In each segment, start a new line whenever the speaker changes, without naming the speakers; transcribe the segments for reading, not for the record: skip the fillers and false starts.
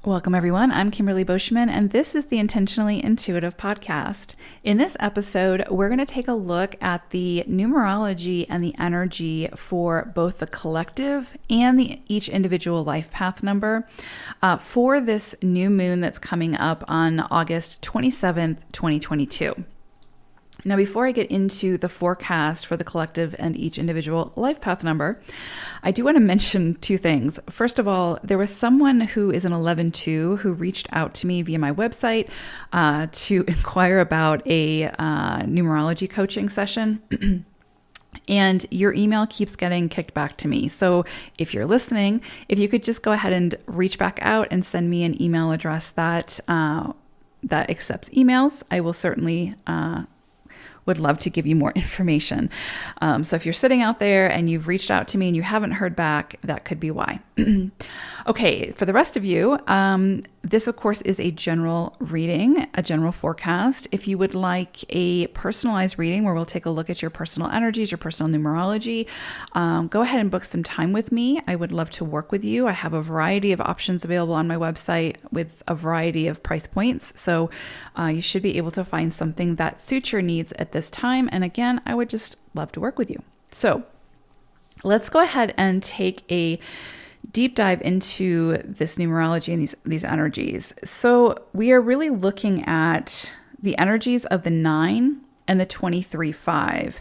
Welcome, everyone. I'm Kimberly Boschman, and this is the Intentionally Intuitive podcast. In this episode, we're going to take a look at the numerology and the energy for both the collective and each individual life path number for this new moon that's coming up on August 27th, 2022. Now, before I get into the forecast for the collective and each individual life path number, I do want to mention two things. First of all, there was someone who is an 11-2 who reached out to me via my website to inquire about a numerology coaching session. And your email keeps getting kicked back to me. So if you're listening, if you could just go ahead and reach back out and send me an email address that accepts emails, I will certainly would love to give you more information. So if you're sitting out there and you've reached out to me and you haven't heard back, that could be why. Okay, for the rest of you, this of course is a general reading, a general forecast. If you would like a personalized reading where we'll take a look at your personal energies, your personal numerology, go ahead and book some time with me. I would love to work with you. I have a variety of options available on my website with a variety of price points. So you should be able to find something that suits your needs at this time. And again, I would just love to work with you. So let's go ahead and take a deep dive into this numerology and these energies. So we are really looking at the energies of the 9 and the 23-5.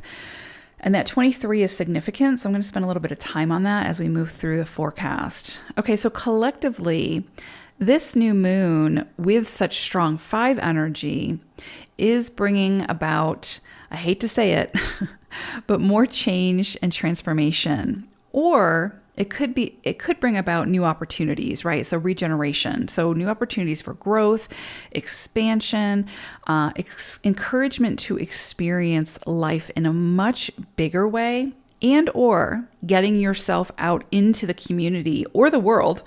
And that 23 is significant. So I'm going to spend a little bit of time on that as we move through the forecast. Okay, so collectively, this new moon with such strong 5 energy is bringing about, I hate to say it, but more change and transformation. Or it could bring about new opportunities, right? So regeneration. So new opportunities for growth, expansion, encouragement to experience life in a much bigger way, and or getting yourself out into the community or the world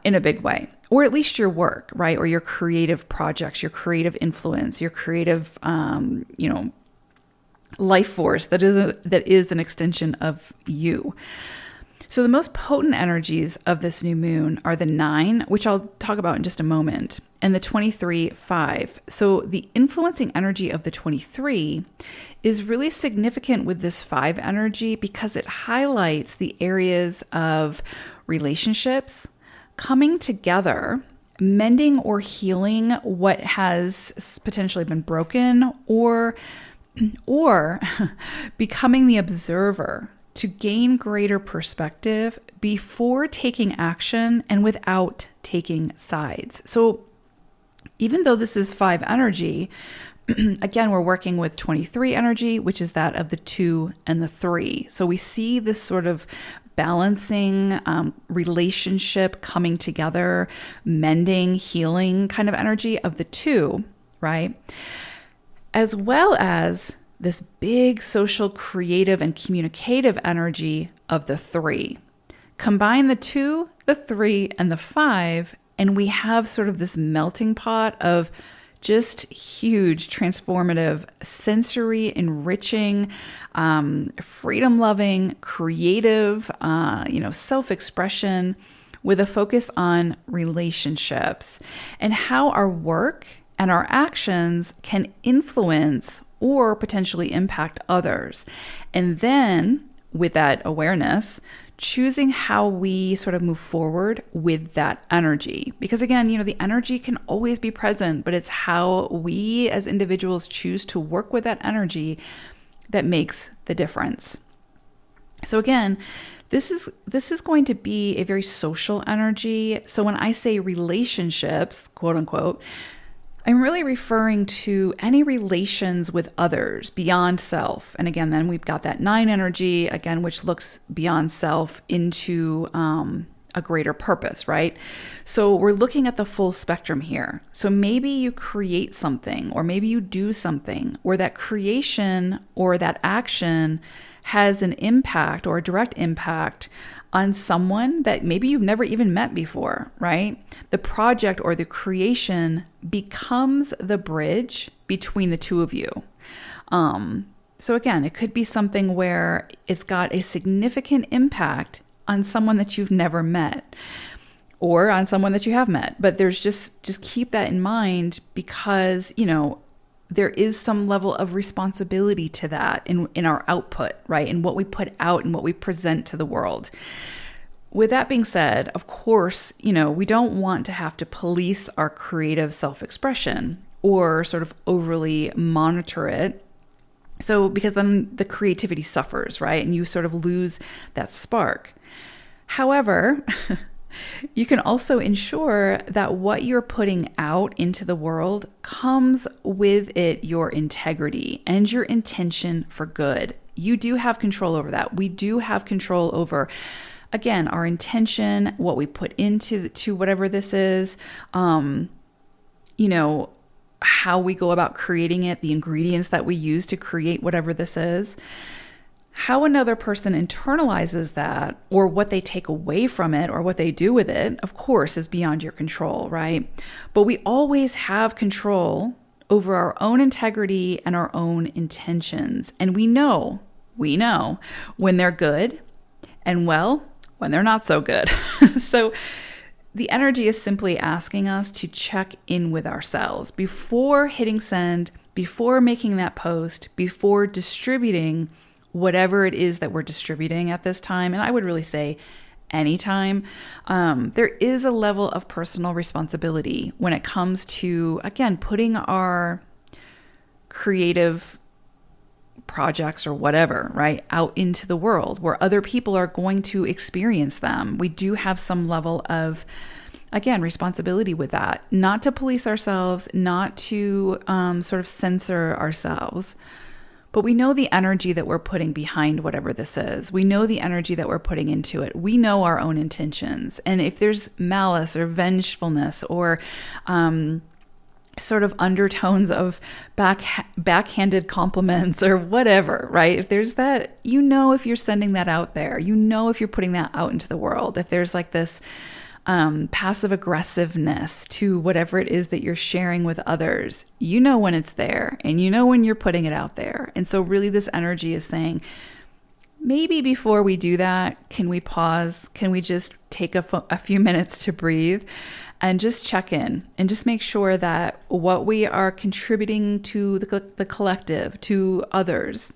in a big way, or at least your work, right? Or your creative projects, your creative influence, your creative, life force that is an extension of you. So the most potent energies of this new moon are the 9, which I'll talk about in just a moment, and the 23-5. So the influencing energy of the 23 is really significant with this 5 energy because it highlights the areas of relationships coming together, mending or healing what has potentially been broken, or becoming the observer to gain greater perspective before taking action and without taking sides. So even though this is 5 energy, again, we're working with 23 energy, which is that of the 2 and the 3. So we see this sort of balancing, relationship coming together, mending, healing kind of energy of the 2, right? As well as this big social, creative, and communicative energy of the 3. Combine the 2, the 3, and the 5, and we have sort of this melting pot of just huge, transformative, sensory, enriching, freedom-loving, creative, self-expression with a focus on relationships and how our work and our actions can influence or potentially impact others. And then with that awareness, choosing how we sort of move forward with that energy. Because again, the energy can always be present, but it's how we as individuals choose to work with that energy that makes the difference. So again, this is going to be a very social energy. So when I say relationships, quote unquote, I'm really referring to any relations with others beyond self. And again, then we've got that 9 energy, again, which looks beyond self into a greater purpose, right? So we're looking at the full spectrum here. So maybe you create something, or maybe you do something where that creation or that action has an impact or a direct impact on someone that maybe you've never even met before, right? The project or the creation becomes the bridge between the two of you. So again, it could be something where it's got a significant impact on someone that you've never met. or on someone that you have met. But there's just keep that in mind, because, there is some level of responsibility to that in our output, right? In what we put out and what we present to the world. With that being said, of course, we don't want to have to police our creative self-expression or sort of overly monitor it. So, because then the creativity suffers, right? And you sort of lose that spark. However, you can also ensure that what you're putting out into the world comes with it your integrity and your intention for good. You do have control over that. We do have control over, again, our intention, what we put into whatever this is, how we go about creating it, the ingredients that we use to create whatever this is. How another person internalizes that, or what they take away from it, or what they do with it, of course, is beyond your control, right? But we always have control over our own integrity and our own intentions. And we know when they're good, and when they're not so good. So the energy is simply asking us to check in with ourselves before hitting send, before making that post, before distributing whatever it is that we're distributing at this time. And I would really say anytime. There is a level of personal responsibility when it comes to, again, putting our creative projects or whatever, right, out into the world where other people are going to experience them. We do have some level of, again, responsibility with that, not to police ourselves, not to sort of censor ourselves. But we know the energy that we're putting behind whatever this is. We know the energy that we're putting into it. We know our own intentions. And if there's malice or vengefulness or sort of undertones of backhanded compliments or whatever, right? If there's that, if you're sending that out there, if you're putting that out into the world, if there's like this passive aggressiveness to whatever it is that you're sharing with others, when it's there, and when you're putting it out there. And so really this energy is saying, maybe before we do that, can we pause? Can we just take a few minutes to breathe and just check in and just make sure that what we are contributing to the collective, to others,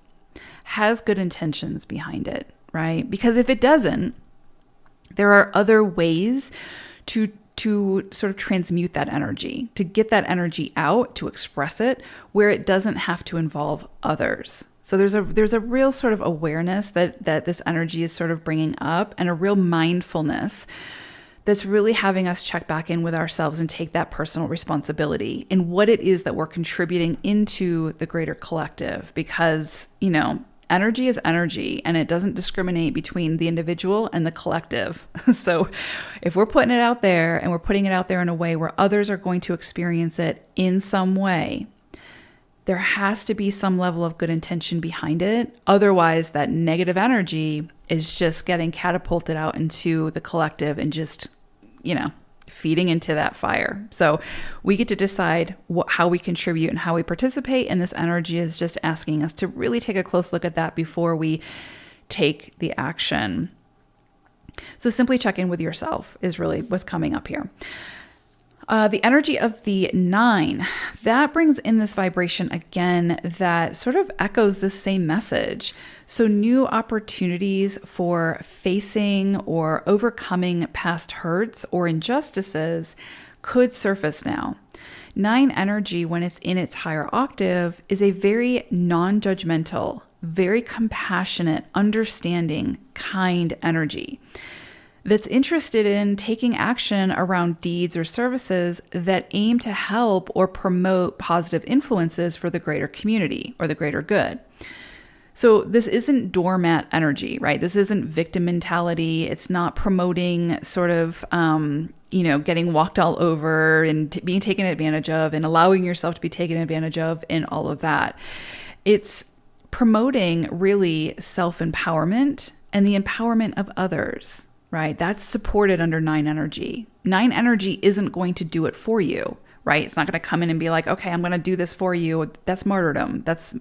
has good intentions behind it, right? Because if it doesn't, there are other ways to sort of transmute that energy, to get that energy out, to express it, where it doesn't have to involve others. So there's a real sort of awareness that this energy is sort of bringing up, and a real mindfulness that's really having us check back in with ourselves and take that personal responsibility in what it is that we're contributing into the greater collective. Because, energy is energy, and it doesn't discriminate between the individual and the collective. So if we're putting it out there, and we're putting it out there in a way where others are going to experience it in some way, there has to be some level of good intention behind it. Otherwise, that negative energy is just getting catapulted out into the collective and just, feeding into that fire. So we get to decide how we contribute and how we participate. And this energy is just asking us to really take a close look at that before we take the action. So simply check in with yourself is really what's coming up here. The energy of the 9, that brings in this vibration again that sort of echoes the same message. So new opportunities for facing or overcoming past hurts or injustices could surface now. 9 energy, when it's in its higher octave, is a very non-judgmental, very compassionate, understanding, kind energy that's interested in taking action around deeds or services that aim to help or promote positive influences for the greater community or the greater good. So this isn't doormat energy, right? This isn't victim mentality. It's not promoting sort of, getting walked all over and being taken advantage of and allowing yourself to be taken advantage of and all of that. It's promoting really self-empowerment and the empowerment of others. Right? That's supported under 9 energy. 9 energy isn't going to do it for you, right? It's not going to come in and be like, okay, I'm going to do this for you. That's martyrdom. That's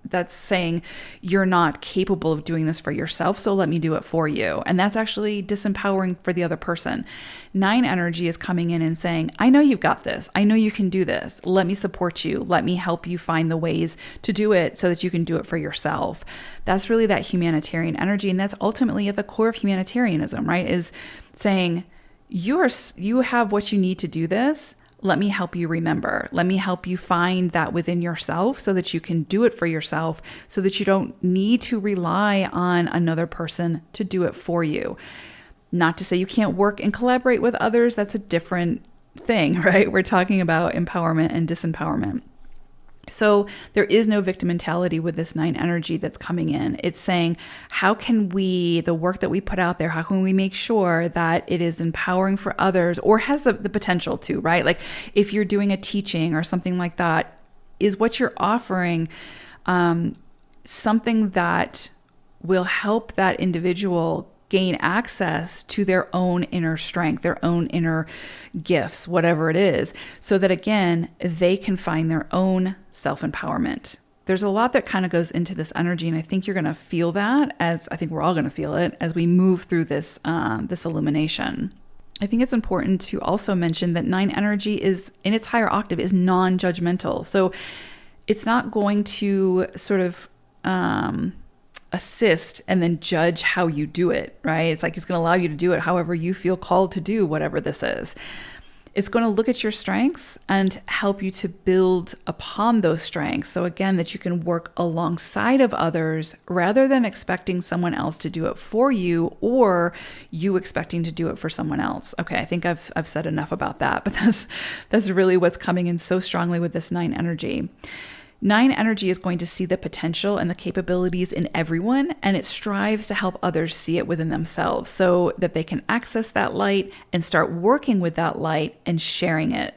that's saying you're not capable of doing this for yourself, so let me do it for you. And that's actually disempowering for the other person. 9 energy is coming in and saying, I know you've got this. I know you can do this. Let me support you. Let me help you find the ways to do it so that you can do it for yourself. That's really that humanitarian energy. And that's ultimately at the core of humanitarianism, right? Is saying, you have what you need to do this. Let me help you remember. Let me help you find that within yourself so that you can do it for yourself, so that you don't need to rely on another person to do it for you. Not to say you can't work and collaborate with others. That's a different thing, right? We're talking about empowerment and disempowerment. So there is no victim mentality with this 9 energy that's coming in. It's saying, how can we, the work that we put out there, how can we make sure that it is empowering for others, or has the potential to, right? Like if you're doing a teaching or something like that, is what you're offering something that will help that individual gain access to their own inner strength, their own inner gifts, whatever it is, so that again, they can find their own self-empowerment. There's a lot that kind of goes into this energy, and I think you're going to feel that, as I think we're all going to feel it as we move through this this illumination. I think it's important to also mention that 9 energy is, in its higher octave, is non-judgmental. So it's not going to sort of assist and then judge how you do it, right? It's like it's going to allow you to do it however you feel called to do whatever this is. It's going to look at your strengths and help you to build upon those strengths. So again, that you can work alongside of others rather than expecting someone else to do it for you, or you expecting to do it for someone else. Okay, I think I've said enough about that, but that's really what's coming in so strongly with this 9 energy. 9 energy is going to see the potential and the capabilities in everyone, and it strives to help others see it within themselves so that they can access that light and start working with that light and sharing it.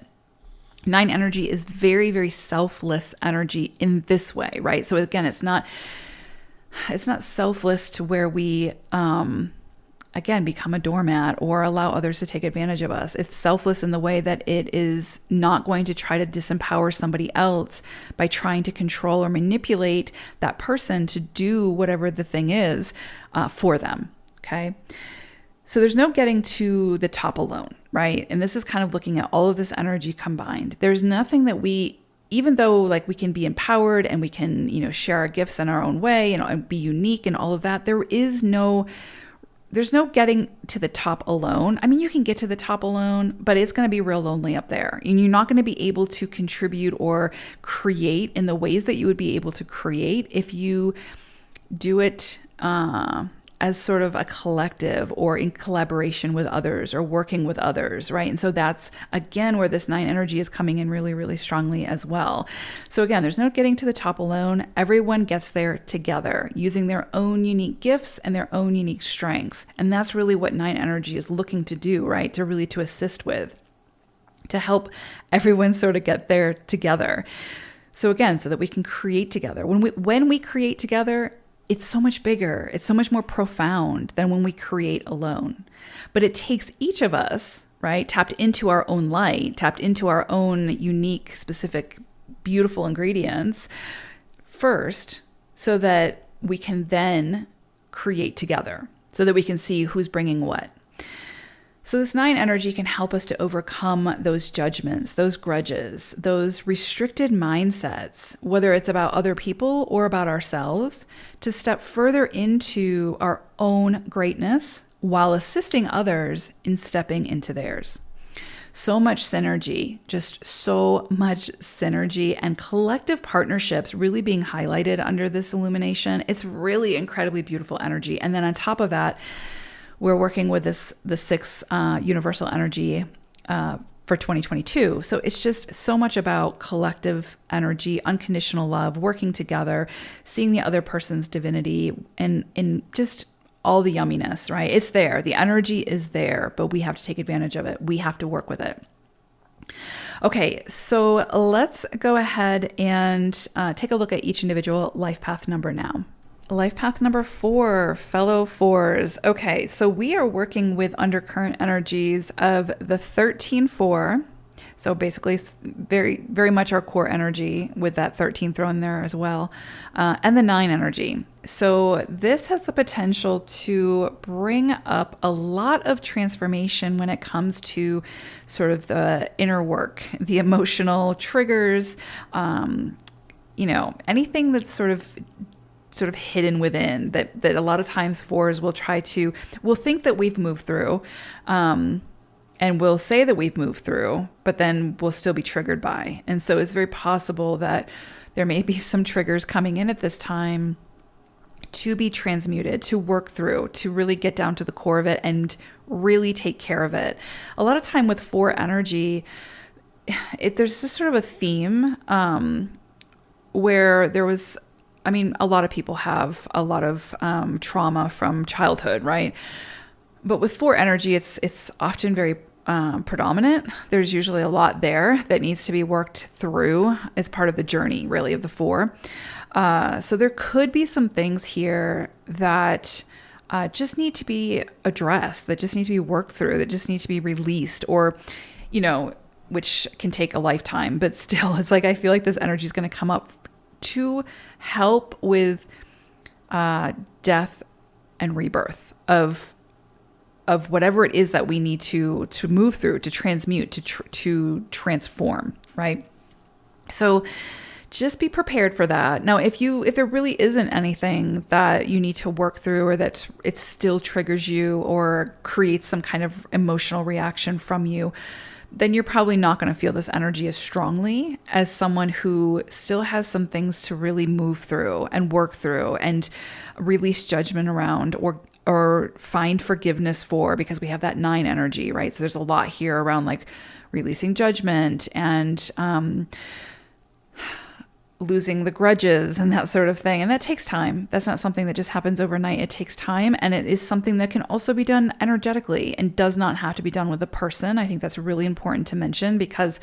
9 energy is very, very selfless energy in this way, right? So again, it's not selfless to where we again, become a doormat or allow others to take advantage of us. It's selfless in the way that it is not going to try to disempower somebody else by trying to control or manipulate that person to do whatever the thing is for them, okay? So there's no getting to the top alone, right? And this is kind of looking at all of this energy combined. There's nothing that even though like we can be empowered and we can, share our gifts in our own way and be unique and all of that, there's no getting to the top alone. I mean, you can get to the top alone, but it's going to be real lonely up there. And you're not going to be able to contribute or create in the ways that you would be able to create if you do it as sort of a collective or in collaboration with others or working with others, right? And so that's, again, where this 9 energy is coming in really, really strongly as well. So again, there's no getting to the top alone. Everyone gets there together using their own unique gifts and their own unique strengths. And that's really what 9 energy is looking to do, right? To assist with, to help everyone sort of get there together. So again, so that we can create together. When we create together, it's so much bigger. It's so much more profound than when we create alone. But it takes each of us, right, tapped into our own light, tapped into our own unique, specific, beautiful ingredients first, so that we can then create together, so that we can see who's bringing what. So this 9 energy can help us to overcome those judgments, those grudges, those restricted mindsets, whether it's about other people or about ourselves, to step further into our own greatness while assisting others in stepping into theirs. So much synergy, just so much synergy and collective partnerships really being highlighted under this illumination. It's really incredibly beautiful energy. And then on top of that, we're working with the 6 universal energy for 2022. So it's just so much about collective energy, unconditional love, working together, seeing the other person's divinity, and just all the yumminess, right? It's there. The energy is there, but we have to take advantage of it. We have to work with it. Okay, so let's go ahead and take a look at each individual life path number now. Life path number 4, fellow 4s. Okay, so we are working with undercurrent energies of the 13-4, So basically, very, very much our core energy with that 13 thrown there as well. And the 9 energy. So this has the potential to bring up a lot of transformation when it comes to sort of the inner work, the emotional triggers, anything that's sort of hidden within that a lot of times fours will think that we've moved through, and we'll say that we've moved through, but then we'll still be triggered by. And so it's very possible that there may be some triggers coming in at this time to be transmuted, to work through, to really get down to the core of it and really take care of it. A lot of time with 4 energy, there's just sort of a theme where there was, a lot of people have a lot of trauma from childhood, right? But with 4 energy, it's often very predominant. There's usually a lot there that needs to be worked through as part of the journey, really, of the 4. So there could be some things here that just need to be addressed, that just need to be worked through, that just need to be released, or, which can take a lifetime. But still, it's like I feel like this energy is going to come up to help with death and rebirth of whatever it is that we need to move through, to transmute, to transform, right? So just be prepared for that. Now, if there really isn't anything that you need to work through, or that it still triggers you or creates some kind of emotional reaction from you, then you're probably not going to feel this energy as strongly as someone who still has some things to really move through and work through and release judgment around, or find forgiveness for, because we have that 9 energy, right? So there's a lot here around like releasing judgment and losing the grudges and that sort of thing. And that takes time. That's not something that just happens overnight. It takes time, and it is something that can also be done energetically and does not have to be done with a person. I think that's really important to mention, because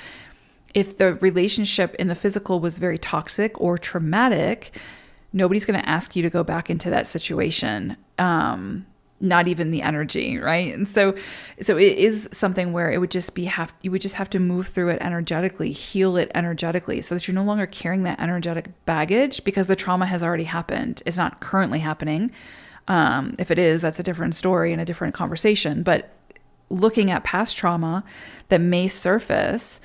if the relationship in the physical was very toxic or traumatic, nobody's going to ask you to go back into that situation. Not even the energy, right? And so it is something where you would just have to move through it energetically, heal it energetically, so that you're no longer carrying that energetic baggage, because the trauma has already happened. It's not currently happening. If it is, that's a different story and a different conversation. But looking at past trauma that may surface,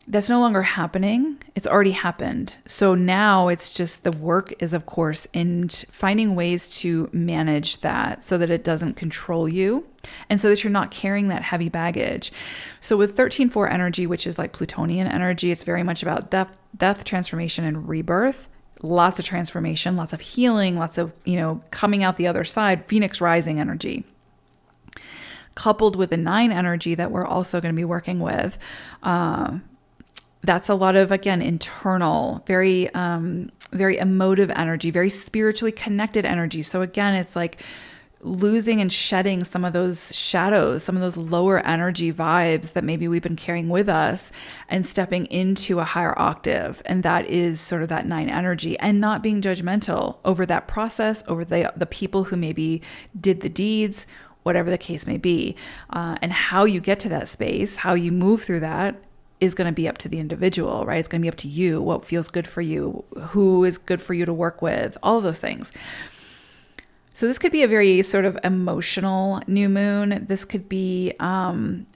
that's no longer happening. It's already happened. So now it's just the work is, of course, in finding ways to manage that so that it doesn't control you, and so that you're not carrying that heavy baggage. So with 13-4 energy, which is like Plutonian energy, it's very much about death, transformation, and rebirth. Lots of transformation, lots of healing, lots of, coming out the other side, Phoenix rising energy. Coupled with the 9 energy that we're also going to be working with, that's a lot of, again, internal, very emotive energy, very spiritually connected energy. So again, it's like losing and shedding some of those shadows, some of those lower energy vibes that maybe we've been carrying with us, and stepping into a higher octave. And that is sort of that 9 energy, and not being judgmental over that process, over the people who maybe did the deeds, whatever the case may be. And how you get to that space, how you move through that, is going to be up to the individual, right? It's going to be up to you, what feels good for you, who is good for you to work with, all of those things. So this could be a very sort of emotional new moon. This could be, and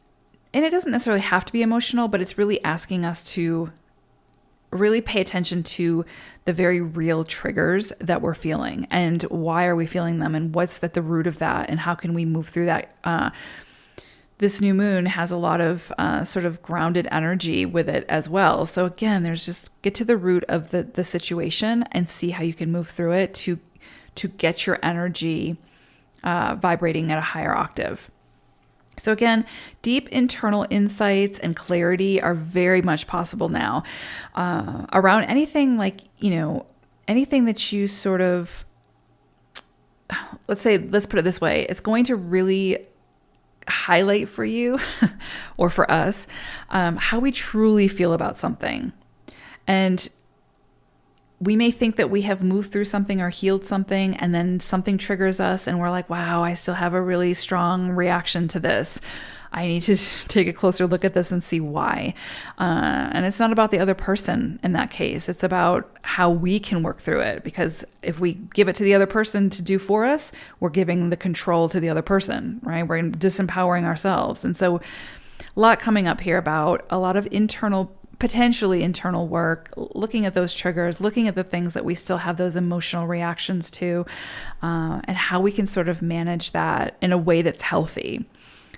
it doesn't necessarily have to be emotional, but it's really asking us to really pay attention to the very real triggers that we're feeling, and why are we feeling them, and what's at the root of that, and how can we move through that. This new moon has a lot of sort of grounded energy with it as well. So again, there's just get to the root of the situation and see how you can move through it to get your energy vibrating at a higher octave. So again, deep internal insights and clarity are very much possible now around anything like, anything that you sort of, let's put it this way, it's going to really highlight for you or for us how we truly feel about something. And we may think that we have moved through something or healed something, and then something triggers us and we're like, wow, I still have a really strong reaction to this. I need to take a closer look at this and see why. And it's not about the other person in that case. It's about how we can work through it. Because if we give it to the other person to do for us, we're giving the control to the other person, right? We're disempowering ourselves. And so a lot coming up here about a lot of potentially internal work, looking at those triggers, looking at the things that we still have those emotional reactions to, and how we can sort of manage that in a way that's healthy.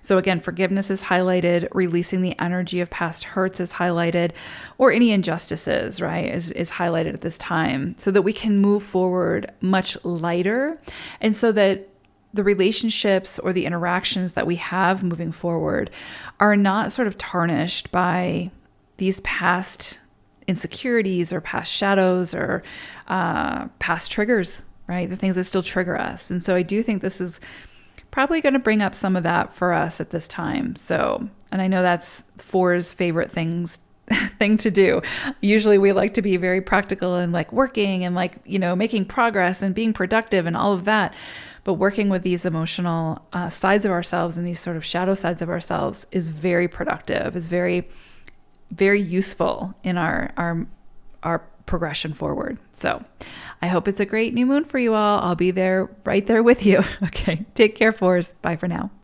So again, forgiveness is highlighted, releasing the energy of past hurts is highlighted, or any injustices, right, is highlighted at this time, so that we can move forward much lighter, and so that the relationships or the interactions that we have moving forward are not sort of tarnished by these past insecurities or past shadows or past triggers, right? The things that still trigger us. And so I do think this is probably going to bring up some of that for us at this time. So, and I know that's Four's favorite thing to do. Usually we like to be very practical and like working and like, making progress and being productive and all of that. But working with these emotional sides of ourselves and these sort of shadow sides of ourselves is very productive, is very, very useful in our progression forward. So I hope it's a great new moon for you all. I'll be right there with you. Okay. Take care, Fours. Bye for now.